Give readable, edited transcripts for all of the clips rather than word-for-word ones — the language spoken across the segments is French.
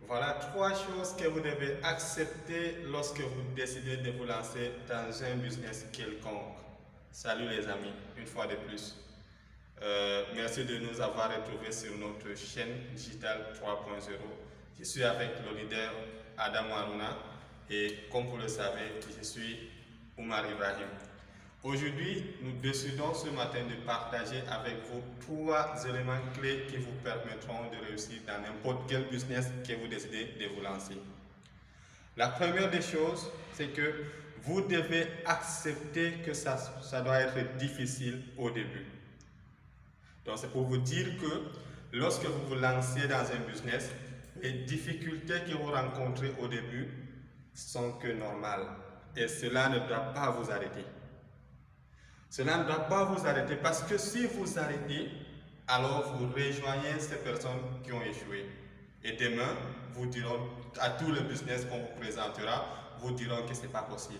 Voilà trois choses que vous devez accepter lorsque vous décidez de vous lancer dans un business quelconque. Salut les amis, une fois de plus. Merci de nous avoir retrouvés sur notre chaîne Digital 3.0. Je suis avec le leader Adam Aruna et comme vous le savez, je suis Oumar Ibrahim. Aujourd'hui, nous décidons ce matin de partager avec vous trois éléments clés qui vous permettront de réussir dans n'importe quel business que vous décidez de vous lancer. La première des choses, c'est que vous devez accepter que ça doit être difficile au début. Donc c'est pour vous dire que lorsque vous vous lancez dans un business, les difficultés que vous rencontrez au début sont que normales et cela ne doit pas vous arrêter. Cela ne doit pas vous arrêter parce que si vous arrêtez, alors vous rejoignez ces personnes qui ont échoué. Et demain, vous diront à tout le business qu'on vous présentera, vous diront que ce n'est pas possible.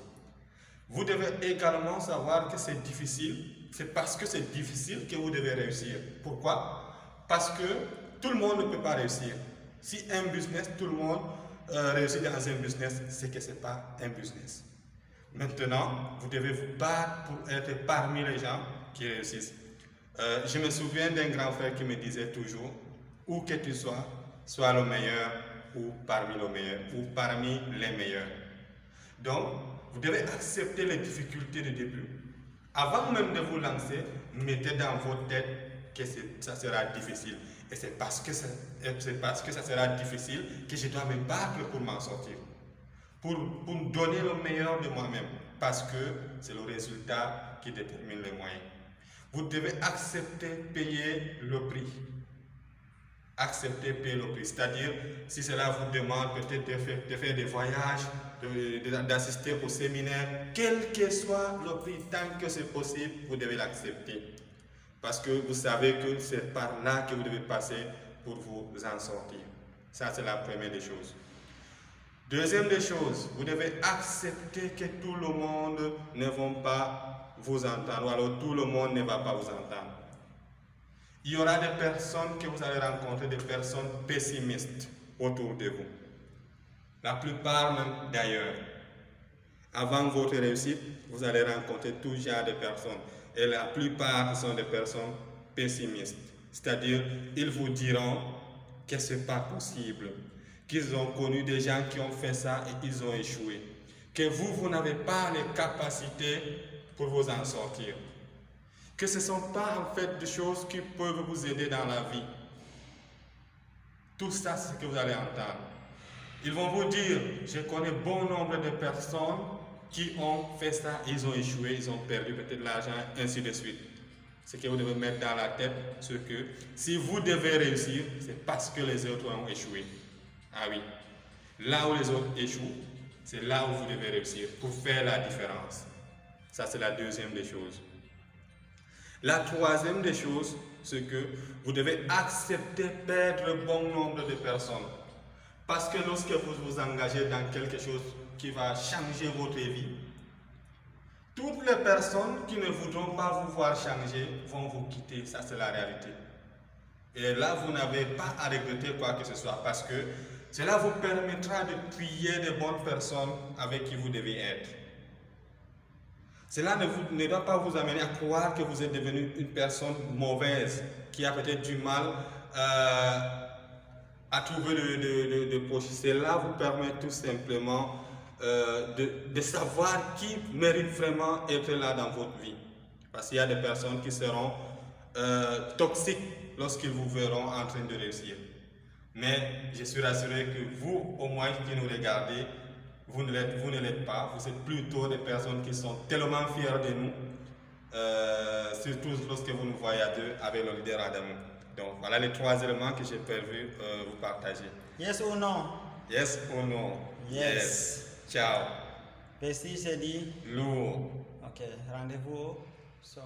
Vous devez également savoir que c'est difficile. C'est parce que c'est difficile que vous devez réussir. Pourquoi? Parce que tout le monde ne peut pas réussir. Si un business, tout le monde réussit dans un business, c'est que ce n'est pas un business. Maintenant, vous devez vous battre pour être parmi les gens qui réussissent. Je me souviens d'un grand frère qui me disait toujours, où que tu sois le meilleur ou parmi les meilleurs, ou parmi les meilleurs. Donc, vous devez accepter les difficultés du début. Avant même de vous lancer, mettez dans votre tête que ça sera difficile. Et c'est parce que ça sera difficile que je dois me battre pour m'en sortir. Pour donner le meilleur de moi-même, parce que c'est le résultat qui détermine les moyens. Vous devez accepter payer le prix. Accepter payer le prix, c'est-à-dire si cela vous demande peut-être de faire des voyages, d'assister au séminaire, quel que soit le prix, tant que c'est possible, vous devez l'accepter. Parce que vous savez que c'est par là que vous devez passer pour vous en sortir. Ça, c'est la première des choses. Deuxième des choses, vous devez accepter que tout le monde ne va pas vous entendre, ou alors tout le monde ne va pas vous entendre. Il y aura des personnes que vous allez rencontrer, des personnes pessimistes autour de vous. La plupart même d'ailleurs. Avant votre réussite, vous allez rencontrer tout genre de personnes. Et la plupart sont des personnes pessimistes. C'est-à-dire, ils vous diront que ce n'est pas possible, qu'ils ont connu des gens qui ont fait ça et ils ont échoué, que vous n'avez pas les capacités pour vous en sortir, que ce ne sont pas en fait des choses qui peuvent vous aider dans la vie. Tout ça, c'est ce que vous allez entendre. Ils vont vous dire, je connais bon nombre de personnes qui ont fait ça, ils ont échoué, ils ont perdu peut-être l'argent, ainsi de suite. Ce que vous devez mettre dans la tête, c'est que si vous devez réussir, c'est parce que les autres ont échoué. Ah oui, là où les autres échouent, c'est là où vous devez réussir pour faire la différence. Ça, c'est la deuxième des choses. La troisième des choses, c'est que vous devez accepter perdre un bon nombre de personnes. Parce que lorsque vous vous engagez dans quelque chose qui va changer votre vie, toutes les personnes qui ne voudront pas vous voir changer vont vous quitter. Ça, c'est la réalité. Et là, vous n'avez pas à regretter quoi que ce soit parce que cela vous permettra de trier de bonnes personnes avec qui vous devez être. Cela ne doit pas vous amener à croire que vous êtes devenu une personne mauvaise qui a peut-être du mal à trouver de proches. Cela vous permet tout simplement de savoir qui mérite vraiment être là dans votre vie. Parce qu'il y a des personnes qui seront toxiques lorsqu'ils vous verront en train de réussir. Mais je suis rassuré que vous, au moins qui nous regardez, vous ne l'êtes pas. Vous êtes plutôt des personnes qui sont tellement fières de nous, surtout lorsque vous nous voyez à deux avec le leader Adam. Donc voilà les trois éléments que j'ai prévu vous partager. Yes ou non? Yes ou non? Yes. Ciao. Pesti, c'est dit. Lourd. Ok, rendez-vous au sommet.